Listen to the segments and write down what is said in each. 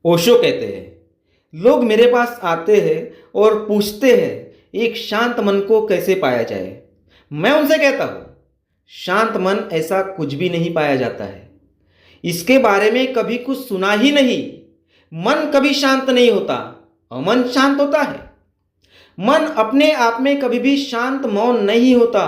ओशो कहते हैं, लोग मेरे पास आते हैं और पूछते हैं एक शांत मन को कैसे पाया जाए। मैं उनसे कहता हूँ, शांत मन ऐसा कुछ भी नहीं पाया जाता है। इसके बारे में कभी कुछ सुना ही नहीं। मन कभी शांत नहीं होता, अमन शांत होता है। मन अपने आप में कभी भी शांत मौन नहीं होता,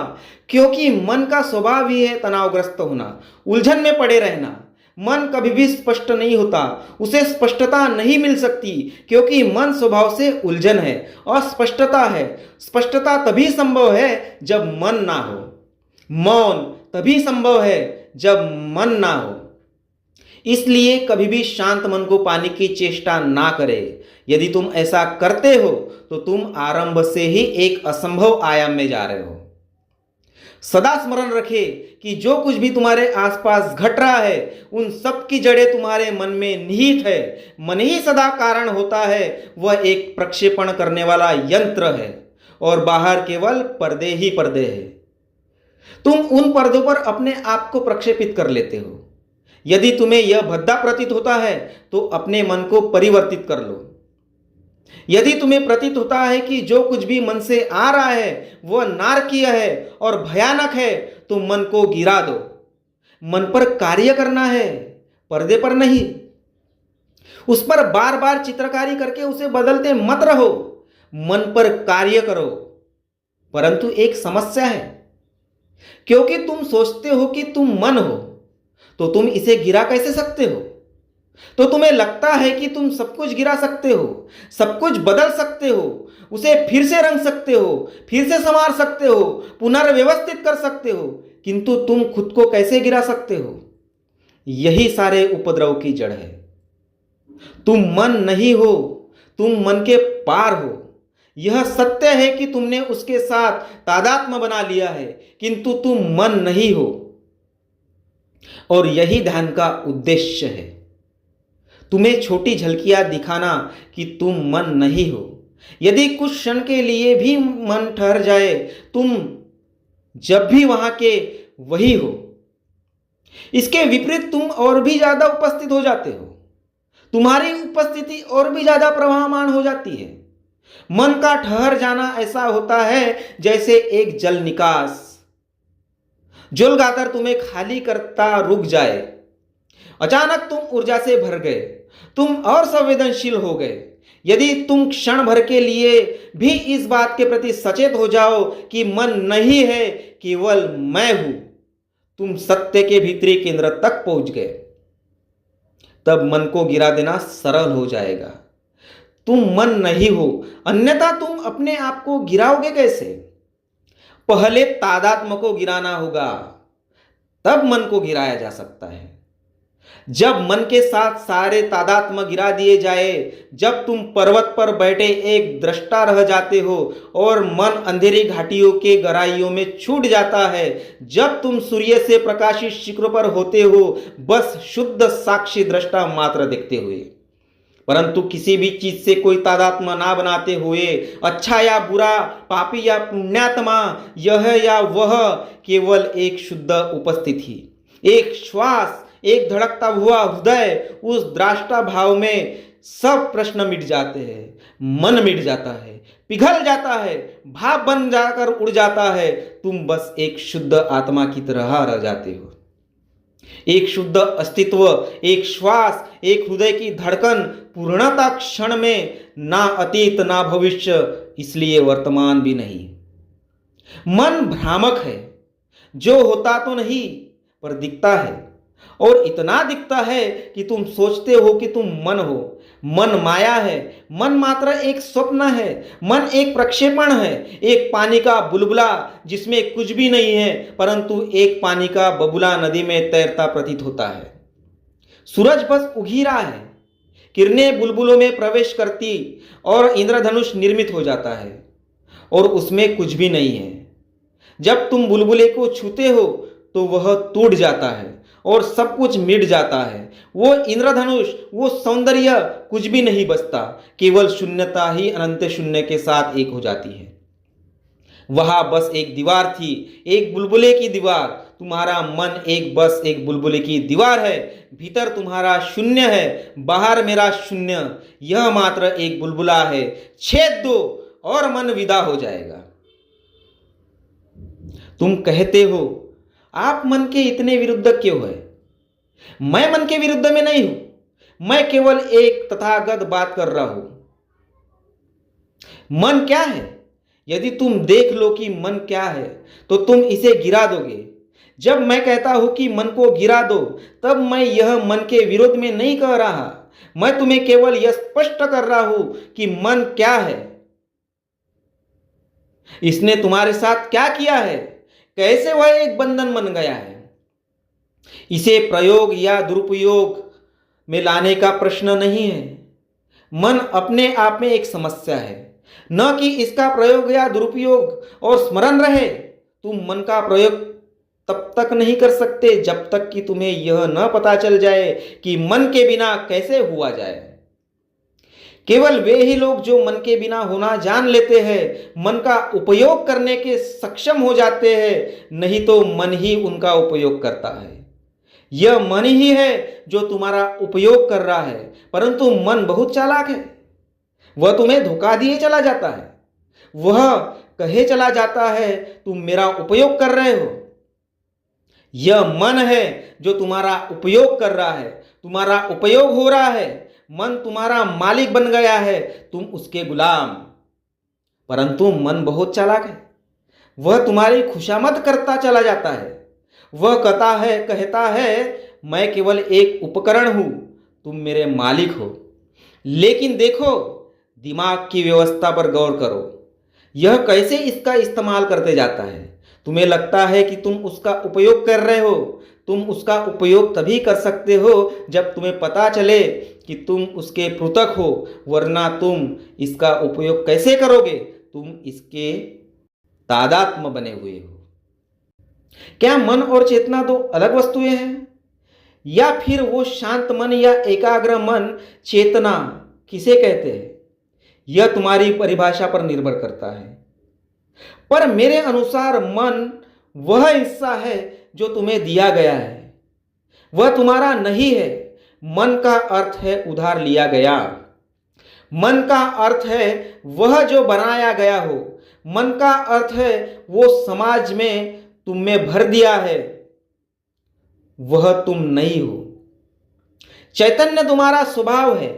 क्योंकि मन का स्वभाव ही है तनावग्रस्त होना, उलझन में पड़े रहना। मन कभी भी स्पष्ट नहीं होता, उसे स्पष्टता नहीं मिल सकती, क्योंकि मन स्वभाव से उलझन है, अस्पष्टता है। स्पष्टता तभी संभव है जब मन ना हो। मौन तभी संभव है जब मन ना हो। इसलिए कभी भी शांत मन को पाने की चेष्टा ना करें। यदि तुम ऐसा करते हो तो तुम आरंभ से ही एक असंभव आयाम में जा रहे हो। सदा स्मरण रखें कि जो कुछ भी तुम्हारे आसपास घट रहा है, उन सब की जड़ें तुम्हारे मन में निहित है। मन ही सदा कारण होता है, वह एक प्रक्षेपण करने वाला यंत्र है और बाहर केवल पर्दे ही पर्दे हैं। तुम उन पर्दों पर अपने आप को प्रक्षेपित कर लेते हो। यदि तुम्हें यह भद्दा प्रतीत होता है तो अपने मन को परिवर्तित कर लो। यदि तुम्हें प्रतीत होता है कि जो कुछ भी मन से आ रहा है वह नारकीय है और भयानक है, तो मन को गिरा दो। मन पर कार्य करना है, पर्दे पर नहीं। उस पर बार बार चित्रकारी करके उसे बदलते मत रहो। मन पर कार्य करो। परंतु एक समस्या है, क्योंकि तुम सोचते हो कि तुम मन हो, तो तुम इसे गिरा कैसे सकते हो? तो तुम्हें लगता है कि तुम सब कुछ गिरा सकते हो, सब कुछ बदल सकते हो, उसे फिर से रंग सकते हो, फिर से संवार सकते हो, पुनर्व्यवस्थित कर सकते हो, किंतु तुम खुद को कैसे गिरा सकते हो? यही सारे उपद्रव की जड़ है। तुम मन नहीं हो, तुम मन के पार हो। यह सत्य है कि तुमने उसके साथ तादात्म्य बना लिया है, किंतु तुम मन नहीं हो। और यही ध्यान का उद्देश्य है, तुम्हें छोटी झलकियां दिखाना कि तुम मन नहीं हो। यदि कुछ क्षण के लिए भी मन ठहर जाए, तुम जब भी वहां के वही हो। इसके विपरीत तुम और भी ज्यादा उपस्थित हो जाते हो। तुम्हारी उपस्थिति और भी ज्यादा प्रवाहमान हो जाती है। मन का ठहर जाना ऐसा होता है जैसे एक जल निकास जुलगाकर तुम्हें खाली करता रुक जाए। अचानक तुम ऊर्जा से भर गए, तुम और संवेदनशील हो गए। यदि तुम क्षण भर के लिए भी इस बात के प्रति सचेत हो जाओ कि मन नहीं है, केवल मैं हूं, तुम सत्य के भीतरी केंद्र तक पहुंच गए। तब मन को गिरा देना सरल हो जाएगा। तुम मन नहीं हो, अन्यथा तुम अपने आप को गिराओगे कैसे? पहले तादात्म्य को गिराना होगा, तब मन को गिराया जा सकता है। जब मन के साथ सारे तादात्म्य गिरा दिए जाए, जब तुम पर्वत पर बैठे एक दृष्टा रह जाते हो और मन अंधेरी घाटियों के गहराइयों में छूट जाता है, जब तुम सूर्य से प्रकाशित शिखरों पर होते हो, बस शुद्ध साक्षी दृष्टा मात्र देखते हुए, परंतु किसी भी चीज से कोई तादात्म्य ना बनाते हुए, अच्छा या बुरा, पापी या पुण्यात्मा, यह या वह, केवल एक शुद्ध उपस्थिति, एक श्वास, एक धड़कता हुआ हृदय, उस द्रष्टा भाव में सब प्रश्न मिट जाते हैं। मन मिट जाता है, पिघल जाता है, भाव बन जाकर उड़ जाता है। तुम बस एक शुद्ध आत्मा की तरह रह जाते हो। एक शुद्ध अस्तित्व, एक श्वास, एक हृदय की धड़कन, पूर्णता क्षण में, ना अतीत ना भविष्य, इसलिए वर्तमान भी नहीं। मन भ्रामक है, जो होता तो नहीं पर दिखता है, और इतना दिखता है कि तुम सोचते हो कि तुम मन हो। मन माया है, मन मात्र एक स्वप्न है, मन एक प्रक्षेपण है, एक पानी का बुलबुला जिसमें कुछ भी नहीं है, परंतु एक पानी का बबुला नदी में तैरता प्रतीत होता है। सूरज बस उग ही रहा है, किरणें बुलबुलों में प्रवेश करती और इंद्रधनुष निर्मित हो जाता है, और उसमें कुछ भी नहीं है। जब तुम बुलबुले को छूते हो तो वह टूट जाता है और सब कुछ मिट जाता है। वो इंद्रधनुष, वो सौंदर्य, कुछ भी नहीं बचता, केवल शून्यता ही अनंत शून्य के साथ एक हो जाती है। वहां बस एक दीवार थी, एक बुलबुले की दीवार। तुम्हारा मन बस एक बुलबुले की दीवार है। भीतर तुम्हारा शून्य है, बाहर मेरा शून्य। यह मात्र एक बुलबुला है। छेद दो और मन विदा हो जाएगा। तुम कहते हो आप मन के इतने विरुद्ध क्यों है? मैं मन के विरुद्ध में नहीं हूं। मैं केवल एक तथागत बात कर रहा हूं। मन क्या है? यदि तुम देख लो कि मन क्या है तो तुम इसे गिरा दोगे। जब मैं कहता हूं कि मन को गिरा दो, तब मैं यह मन के विरोध में नहीं कह रहा। मैं तुम्हें केवल यह स्पष्ट कर रहा हूं कि मन क्या है, इसने तुम्हारे साथ क्या किया है, कैसे वह एक बंधन बन गया है। इसे प्रयोग या दुरुपयोग में लाने का प्रश्न नहीं है। मन अपने आप में एक समस्या है, न कि इसका प्रयोग या दुरुपयोग। और स्मरण रहे, तुम मन का प्रयोग तब तक नहीं कर सकते जब तक कि तुम्हें यह न पता चल जाए कि मन के बिना कैसे हुआ जाए। केवल वे ही लोग जो मन के बिना होना जान लेते हैं, मन का उपयोग करने के सक्षम हो जाते हैं, नहीं तो मन ही उनका उपयोग करता है। यह मन ही है जो तुम्हारा उपयोग कर रहा है, परंतु मन बहुत चालाक है। वह तुम्हें धोखा दिए चला जाता है। वह कहे चला जाता है तुम मेरा उपयोग कर रहे हो। यह मन है जो तुम्हारा उपयोग कर रहा है, तुम्हारा उपयोग हो रहा है। मन तुम्हारा मालिक बन गया है, तुम उसके गुलाम। परंतु मन बहुत चालाक है। वह तुम्हारी खुशामद करता चला जाता है। वह कहता है मैं केवल एक उपकरण हूं, तुम मेरे मालिक हो। लेकिन देखो, दिमाग की व्यवस्था पर गौर करो। यह कैसे इसका इस्तेमाल करते जाता है। तुम्हें लगता है कि तुम उसका उपयोग कर रहे हो। तुम उसका उपयोग तभी कर सकते हो जब तुम्हें पता चले कि तुम उसके पृथक हो, वरना तुम इसका उपयोग कैसे करोगे? तुम इसके तादात्म्य बने हुए हो। क्या मन और चेतना दो अलग वस्तुएं हैं? या फिर वो शांत मन या एकाग्र मन, चेतना किसे कहते हैं? यह तुम्हारी परिभाषा पर निर्भर करता है। पर मेरे अनुसार मन वह हिस्सा है जो तुम्हें दिया गया है, वह तुम्हारा नहीं है। मन का अर्थ है उधार लिया गया। मन का अर्थ है वह जो बनाया गया हो। मन का अर्थ है वो समाज में तुम में भर दिया है, वह तुम नहीं हो। चैतन्य तुम्हारा स्वभाव है।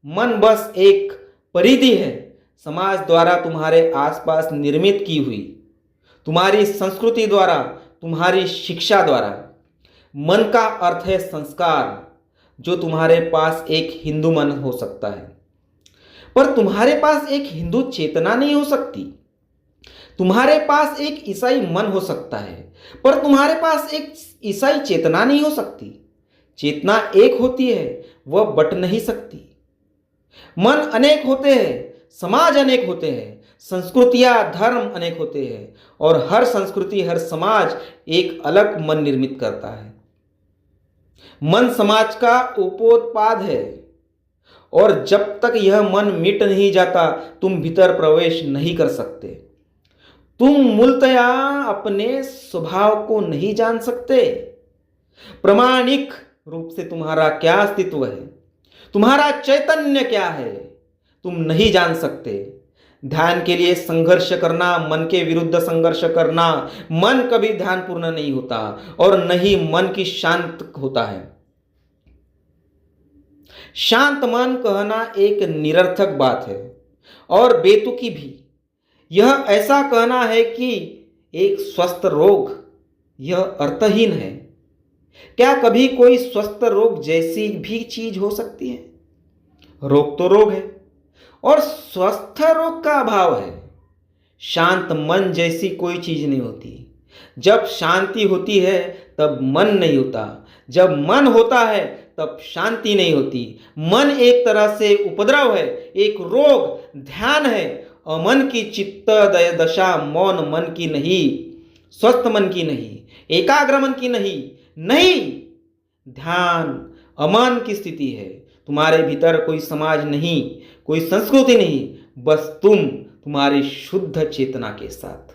मन बस एक परिधि है, समाज द्वारा तुम्हारे आसपास निर्मित की हुई, तुम्हारी संस्कृति द्वारा, तुम्हारी शिक्षा द्वारा। मन का अर्थ है संस्कार। जो तुम्हारे पास एक हिंदू मन हो सकता है, पर तुम्हारे पास एक हिंदू चेतना नहीं हो सकती। तुम्हारे पास एक ईसाई मन हो सकता है, पर तुम्हारे पास एक ईसाई चेतना नहीं हो सकती। चेतना एक होती है, वह बट नहीं सकती। मन अनेक होते हैं, समाज अनेक होते हैं, संस्कृतियां, धर्म अनेक होते हैं, और हर संस्कृति, हर समाज एक अलग मन निर्मित करता है। मन समाज का उपोत्पाद है, और जब तक यह मन मिट नहीं जाता, तुम भीतर प्रवेश नहीं कर सकते। तुम मूलतया अपने स्वभाव को नहीं जान सकते। प्रामाणिक रूप से तुम्हारा क्या अस्तित्व है, तुम्हारा चैतन्य क्या है, तुम नहीं जान सकते। ध्यान के लिए संघर्ष करना, मन के विरुद्ध संघर्ष करना, मन कभी ध्यानपूर्ण नहीं होता और न ही मन की शांत होता है। शांत मन कहना एक निरर्थक बात है और बेतुकी भी। यह ऐसा कहना है कि एक स्वस्थ रोग, यह अर्थहीन है। क्या कभी कोई स्वस्थ रोग जैसी भी चीज हो सकती है? रोग तो रोग है और स्वस्थ रोग का अभाव है। शांत मन जैसी कोई चीज नहीं होती। जब शांति होती है तब मन नहीं होता, जब मन होता है तब शांति नहीं होती। मन एक तरह से उपद्रव है, एक रोग। ध्यान है अमन की चित्त दशा, मौन मन की नहीं, स्वस्थ मन की नहीं, एकाग्र मन की नहीं। ध्यान अमन की स्थिति है। तुम्हारे भीतर कोई समाज नहीं, कोई संस्कृति नहीं, बस तुम्हारी शुद्ध चेतना के साथ।